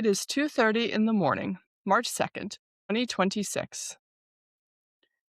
It is 2:30 in the morning, March 2nd, 2026.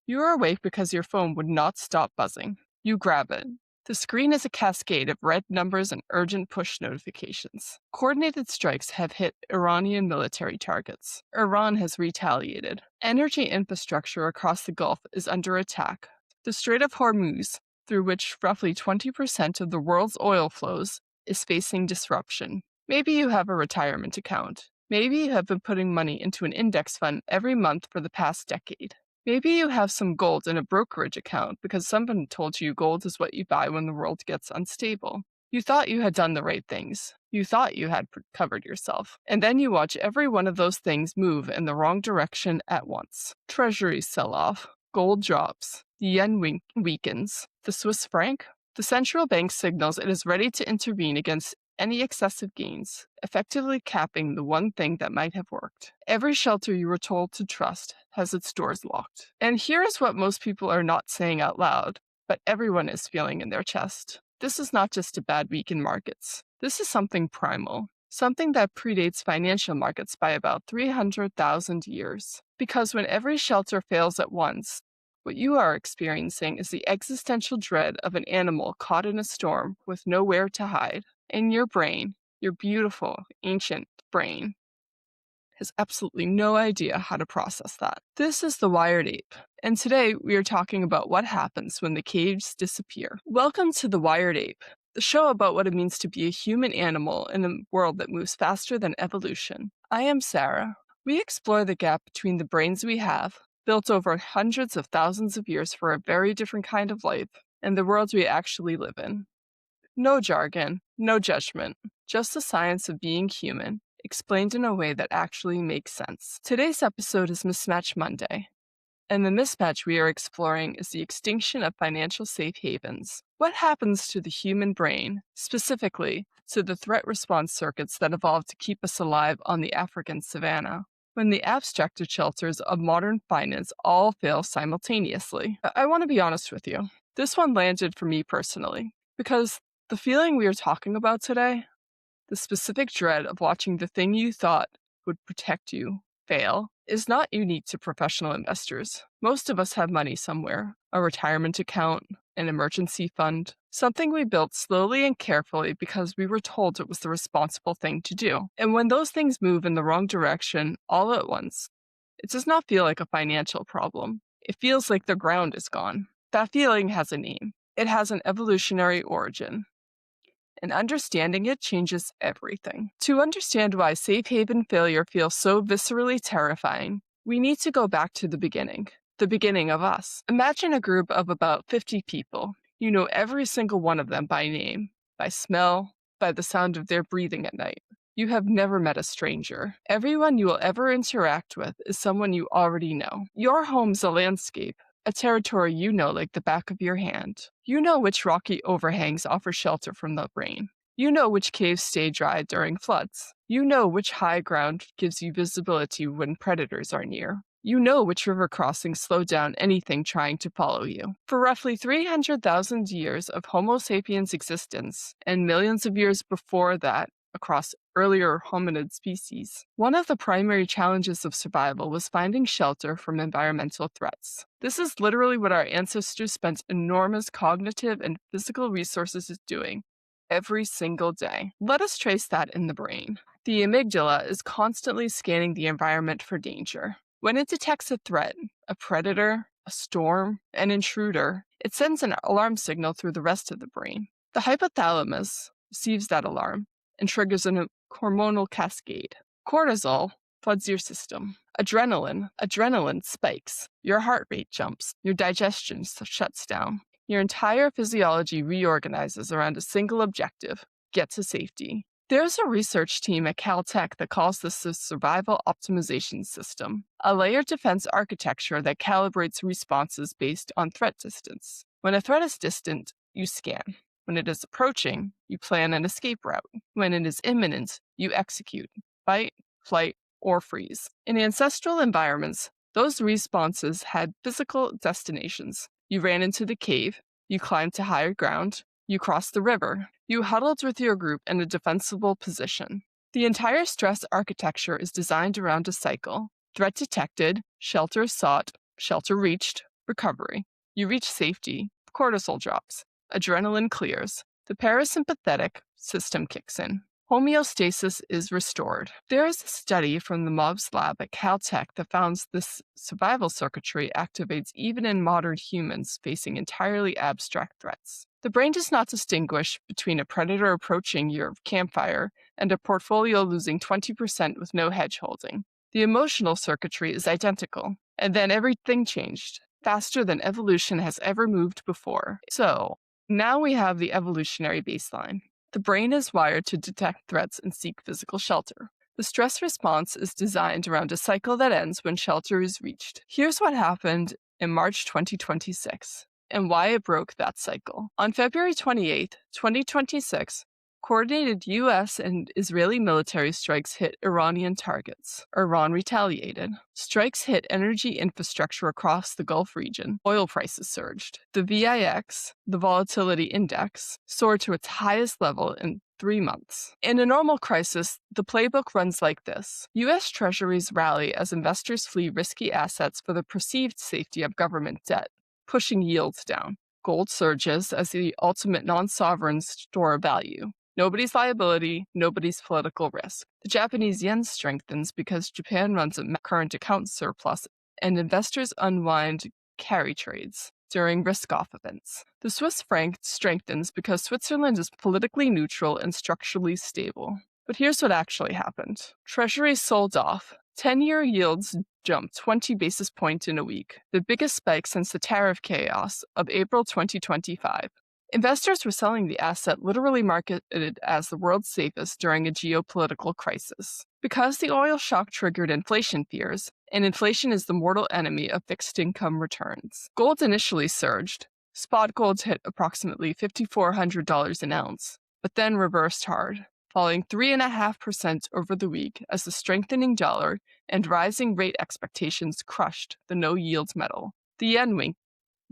You are awake because your phone would not stop buzzing. You grab it. The screen is a cascade of red numbers and urgent push notifications. Coordinated strikes have hit Iranian military targets. Iran has retaliated. Energy infrastructure across the Gulf is under attack. The Strait of Hormuz, through which roughly 20% of the world's oil flows, is facing disruption. Maybe you have a retirement account. Maybe you have been putting money into an index fund every month for the past decade. Maybe you have some gold in a brokerage account because someone told you gold is what you buy when the world gets unstable. You thought you had done the right things. You thought you had covered yourself. And then you watch every one of those things move in the wrong direction at once. Treasuries sell off. Gold drops. The yen weakens. The Swiss franc? The central bank signals it is ready to intervene against any excessive gains, effectively capping the one thing that might have worked. Every shelter you were told to trust has its doors locked. And here is what most people are not saying out loud, but everyone is feeling in their chest. This is not just a bad week in markets. This is something primal, something that predates financial markets by about 300,000 years. Because when every shelter fails at once, what you are experiencing is the existential dread of an animal caught in a storm with nowhere to hide. And your brain, your beautiful, ancient brain, has absolutely no idea how to process that. This is the Wired Ape, and today we are talking about what happens when the caves disappear. Welcome to the Wired Ape, the show about what it means to be a human animal in a world that moves faster than evolution. I am Sarah. We explore the gap between the brains we have, built over hundreds of thousands of years for a very different kind of life, and the world we actually live in. No jargon, no judgment, just the science of being human, explained in a way that actually makes sense. Today's episode is Mismatch Monday, and the mismatch we are exploring is the extinction of financial safe havens. What happens to the human brain, specifically to the threat response circuits that evolved to keep us alive on the African savanna, when the abstracted shelters of modern finance all fail simultaneously? I want to be honest with you. This one landed for me personally, because the feeling we are talking about today, the specific dread of watching the thing you thought would protect you fail, is not unique to professional investors. Most of us have money somewhere, a retirement account, an emergency fund, something we built slowly and carefully because we were told it was the responsible thing to do. And when those things move in the wrong direction all at once, it does not feel like a financial problem. It feels like the ground is gone. That feeling has a name. It has an evolutionary origin. And understanding it changes everything. To understand why safe haven failure feels so viscerally terrifying, we need to go back to the beginning of us. Imagine a group of about 50 people. You know every single one of them by name, by smell, by the sound of their breathing at night. You have never met a stranger. Everyone you will ever interact with is someone you already know. Your home's a landscape, a territory you know like the back of your hand. You know which rocky overhangs offer shelter from the rain. You know which caves stay dry during floods. You know which high ground gives you visibility when predators are near. You know which river crossings slow down anything trying to follow you. For roughly 300,000 years of Homo sapiens' existence, and millions of years before that, across earlier hominid species, one of the primary challenges of survival was finding shelter from environmental threats. This is literally what our ancestors spent enormous cognitive and physical resources doing every single day. Let us trace that in the brain. The amygdala is constantly scanning the environment for danger. When it detects a threat, a predator, a storm, an intruder, it sends an alarm signal through the rest of the brain. The hypothalamus receives that alarm and triggers a hormonal cascade. Cortisol floods your system. Adrenaline spikes. Your heart rate jumps. Your digestion shuts down. Your entire physiology reorganizes around a single objective: get to safety. There's a research team at Caltech that calls this the survival optimization system, a layered defense architecture that calibrates responses based on threat distance. When a threat is distant, you scan. When it is approaching, you plan an escape route. When it is imminent, you execute, fight, flight, or freeze. In ancestral environments, those responses had physical destinations. You ran into the cave, you climbed to higher ground, you crossed the river, you huddled with your group in a defensible position. The entire stress architecture is designed around a cycle: threat detected, shelter sought, shelter reached, recovery. You reach safety, cortisol drops, adrenaline clears, the parasympathetic system kicks in. Homeostasis is restored. There is a study from the Mobs lab at Caltech that found this survival circuitry activates even in modern humans facing entirely abstract threats. The brain does not distinguish between a predator approaching your campfire and a portfolio losing 20% with no hedge holding. The emotional circuitry is identical. And then everything changed, faster than evolution has ever moved before. So, now we have the evolutionary baseline. The brain is wired to detect threats and seek physical shelter. The stress response is designed around a cycle that ends when shelter is reached. Here's what happened in March 2026 and why it broke that cycle. On February 28, 2026, coordinated U.S. and Israeli military strikes hit Iranian targets. Iran retaliated. Strikes hit energy infrastructure across the Gulf region. Oil prices surged. The VIX, the Volatility Index, soared to its highest level in 3 months. In a normal crisis, the playbook runs like this. U.S. Treasuries rally as investors flee risky assets for the perceived safety of government debt, pushing yields down. Gold surges as the ultimate non-sovereign store of value. Nobody's liability, nobody's political risk. The Japanese yen strengthens because Japan runs a current account surplus and investors unwind carry trades during risk-off events. The Swiss franc strengthens because Switzerland is politically neutral and structurally stable. But here's what actually happened. Treasuries sold off. 10-year yields jumped 20 basis points in a week, the biggest spike since the tariff chaos of April 2025. Investors were selling the asset literally marketed as the world's safest during a geopolitical crisis. Because the oil shock triggered inflation fears, and inflation is the mortal enemy of fixed income returns. Gold initially surged. Spot gold hit approximately $5,400 an ounce, but then reversed hard, falling 3.5% over the week as the strengthening dollar and rising rate expectations crushed the no-yield metal. The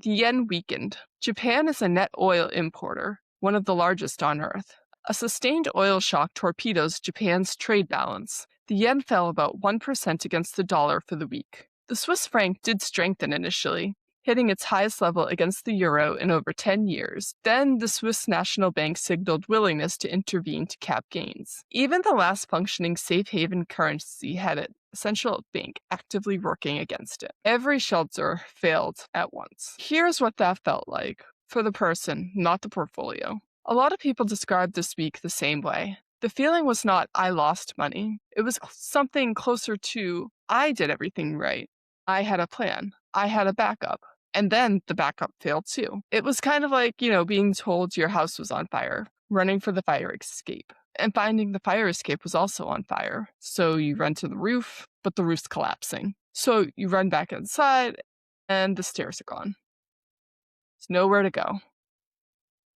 yen weakened. Japan is a net oil importer, one of the largest on Earth. A sustained oil shock torpedoes Japan's trade balance. The yen fell about 1% against the dollar for the week. The Swiss franc did strengthen initially, hitting its highest level against the euro in over 10 years. Then the Swiss National Bank signaled willingness to intervene to cap gains. Even the last functioning safe haven currency had an central bank actively working against it. Every shelter failed at once. Here's what that felt like for the person, not the portfolio. A lot of people describe this week the same way. The feeling was not, I lost money. It was something closer to, I did everything right. I had a plan. I had a backup. And then the backup failed too. It was kind of like, being told your house was on fire, running for the fire escape, and finding the fire escape was also on fire. So you run to the roof, but the roof's collapsing. So you run back inside, and the stairs are gone. There's nowhere to go.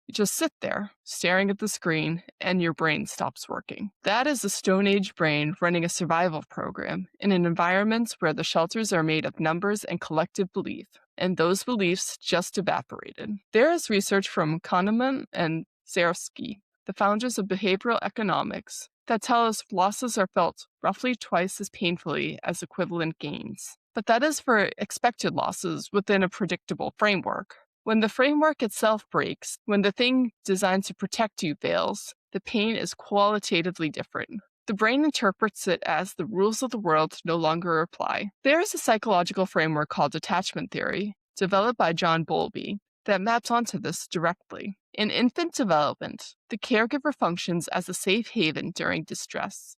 You just sit there, staring at the screen, and your brain stops working. That is the Stone Age brain running a survival program in an environment where the shelters are made of numbers and collective belief, and those beliefs just evaporated. There is research from Kahneman and Tversky, the founders of behavioral economics, that tell us losses are felt roughly twice as painfully as equivalent gains. But that is for expected losses within a predictable framework. When the framework itself breaks, when the thing designed to protect you fails, the pain is qualitatively different. The brain interprets it as the rules of the world no longer apply. There is a psychological framework called attachment theory, developed by John Bowlby, that maps onto this directly. In infant development, the caregiver functions as a safe haven during distress.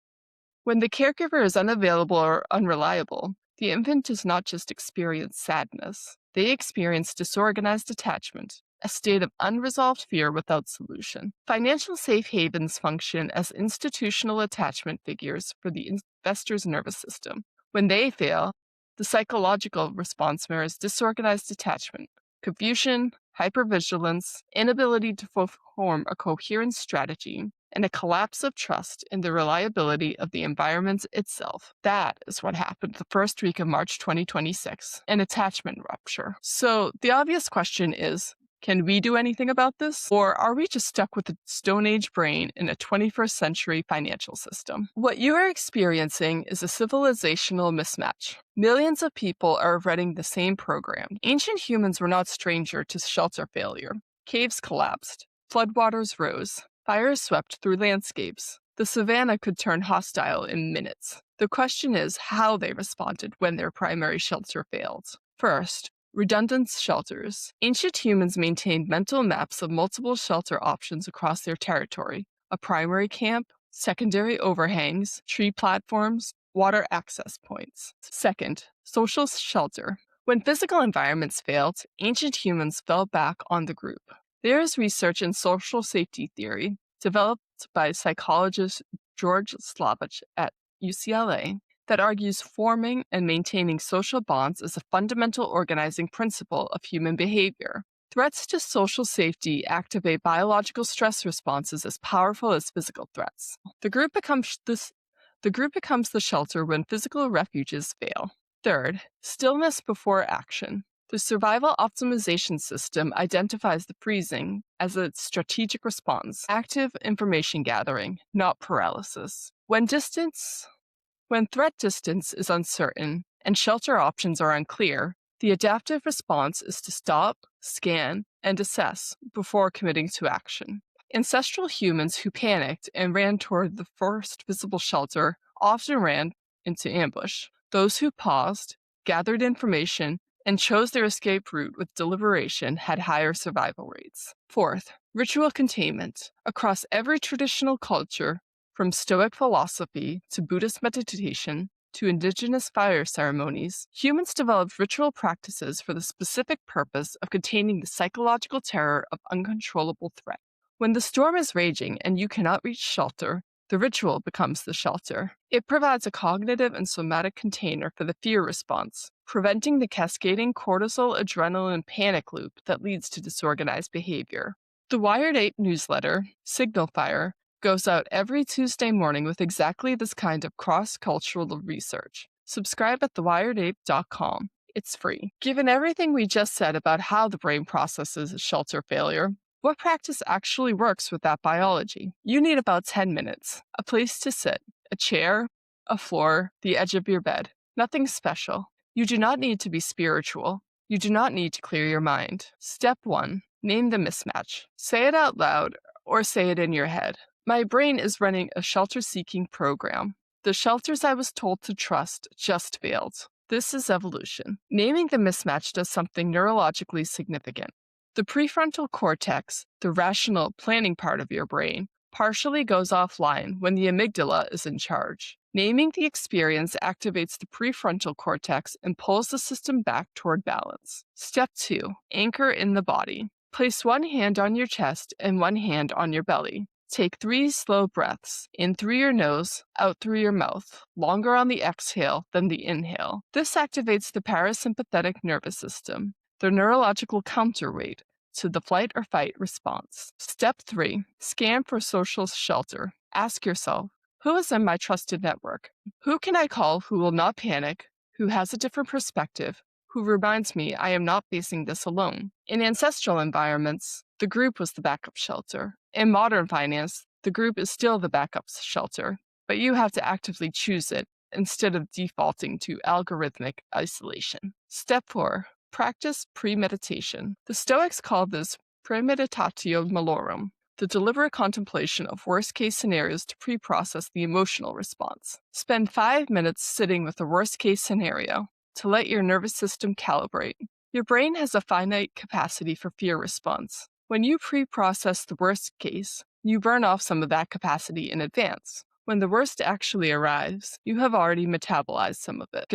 When the caregiver is unavailable or unreliable, the infant does not just experience sadness. They experience disorganized attachment, a state of unresolved fear without solution. Financial safe havens function as institutional attachment figures for the investor's nervous system. When they fail, the psychological response mirrors disorganized attachment, confusion, hypervigilance, inability to form a coherent strategy, and a collapse of trust in the reliability of the environment itself. That is what happened the first week of March 2026, an attachment rupture. So the obvious question is, Can we do anything about this? Or are we just stuck with a Stone Age brain in a 21st century financial system? What you are experiencing is a civilizational mismatch. Millions of people are running the same program. Ancient humans were not stranger to shelter failure. Caves collapsed. Floodwaters rose. Fires swept through landscapes. The savannah could turn hostile in minutes. The question is how they responded when their primary shelter failed. First, redundant shelters. Ancient humans maintained mental maps of multiple shelter options across their territory: a primary camp, secondary overhangs, tree platforms, water access points. Second, social shelter. When physical environments failed, ancient humans fell back on the group. There is research in social safety theory, developed by psychologist George Slavich at UCLA, that argues forming and maintaining social bonds is a fundamental organizing principle of human behavior. Threats to social safety activate biological stress responses as powerful as physical threats. The group becomes the shelter when physical refuges fail. Third, stillness before action. The survival optimization system identifies the freezing as a strategic response, active information gathering, not paralysis. When threat distance is uncertain and shelter options are unclear, the adaptive response is to stop, scan, and assess before committing to action. Ancestral humans who panicked and ran toward the first visible shelter often ran into ambush. Those who paused, gathered information, and chose their escape route with deliberation had higher survival rates. Fourth, ritual containment. Across every traditional culture, from Stoic philosophy to Buddhist meditation to indigenous fire ceremonies, humans developed ritual practices for the specific purpose of containing the psychological terror of uncontrollable threat. When the storm is raging and you cannot reach shelter, the ritual becomes the shelter. It provides a cognitive and somatic container for the fear response, preventing the cascading cortisol, adrenaline, panic loop that leads to disorganized behavior. The Wired Ape newsletter, Signal Fire, goes out every Tuesday morning with exactly this kind of cross-cultural research. Subscribe at thewiredape.com. It's free. Given everything we just said about how the brain processes shelter failure, what practice actually works with that biology? You need about 10 minutes, a place to sit, a chair, a floor, the edge of your bed. Nothing special. You do not need to be spiritual. You do not need to clear your mind. Step 1. Name the mismatch. Say it out loud or say it in your head. My brain is running a shelter-seeking program. The shelters I was told to trust just failed. This is evolution. Naming the mismatch does something neurologically significant. The prefrontal cortex, the rational planning part of your brain, partially goes offline when the amygdala is in charge. Naming the experience activates the prefrontal cortex and pulls the system back toward balance. Step 2. Anchor in the body. Place one hand on your chest and one hand on your belly. Take 3 slow breaths, in through your nose, out through your mouth, longer on the exhale than the inhale. This activates the parasympathetic nervous system, the neurological counterweight to the flight or fight response. Step 3. Scan for social shelter. Ask yourself, who is in my trusted network? Who can I call who will not panic, who has a different perspective, who reminds me I am not facing this alone? In ancestral environments, the group was the backup shelter. In modern finance, the group is still the backup shelter, but you have to actively choose it instead of defaulting to algorithmic isolation. Step 4. Practice premeditation. The Stoics called this premeditatio malorum, the deliberate contemplation of worst-case scenarios to pre-process the emotional response. Spend 5 minutes sitting with the worst-case scenario to let your nervous system calibrate. Your brain has a finite capacity for fear response. When you pre-process the worst case, you burn off some of that capacity in advance. When the worst actually arrives, you have already metabolized some of it.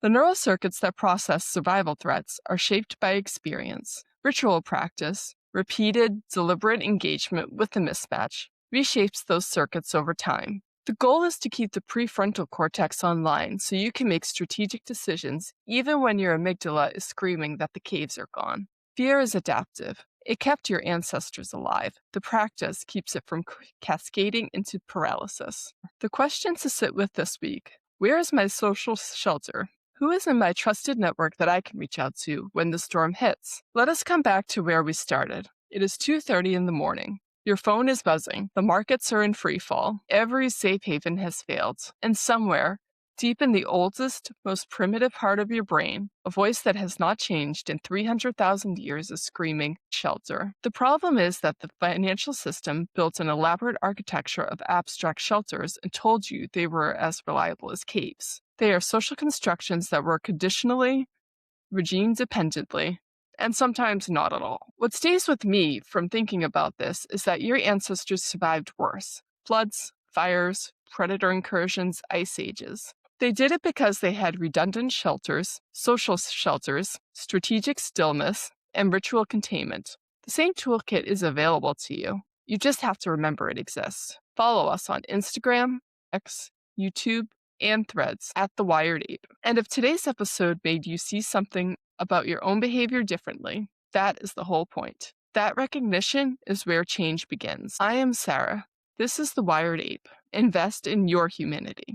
The neural circuits that process survival threats are shaped by experience. Ritual practice, repeated, deliberate engagement with the mismatch, reshapes those circuits over time. The goal is to keep the prefrontal cortex online so you can make strategic decisions even when your amygdala is screaming that the caves are gone. Fear is adaptive. It kept your ancestors alive. The practice keeps it from cascading into paralysis. The question to sit with this week: where is my social shelter? Who is in my trusted network that I can reach out to when the storm hits? Let us come back to where we started. It is 2:30 in the morning. Your phone is buzzing. The markets are in free fall. Every safe haven has failed. And somewhere, deep in the oldest, most primitive part of your brain, a voice that has not changed in 300,000 years is screaming, shelter. The problem is that the financial system built an elaborate architecture of abstract shelters and told you they were as reliable as caves. They are social constructions that work conditionally, regime dependently, and sometimes not at all. What stays with me from thinking about this is that your ancestors survived worse: floods, fires, predator incursions, ice ages. They did it because they had redundant shelters, social shelters, strategic stillness, and ritual containment. The same toolkit is available to you. You just have to remember it exists. Follow us on Instagram, X, YouTube, and Threads at the Wired Ape. And if today's episode made you see something about your own behavior differently, that is the whole point. That recognition is where change begins. I am Sarah. This is the Wired Ape. Invest in your humanity.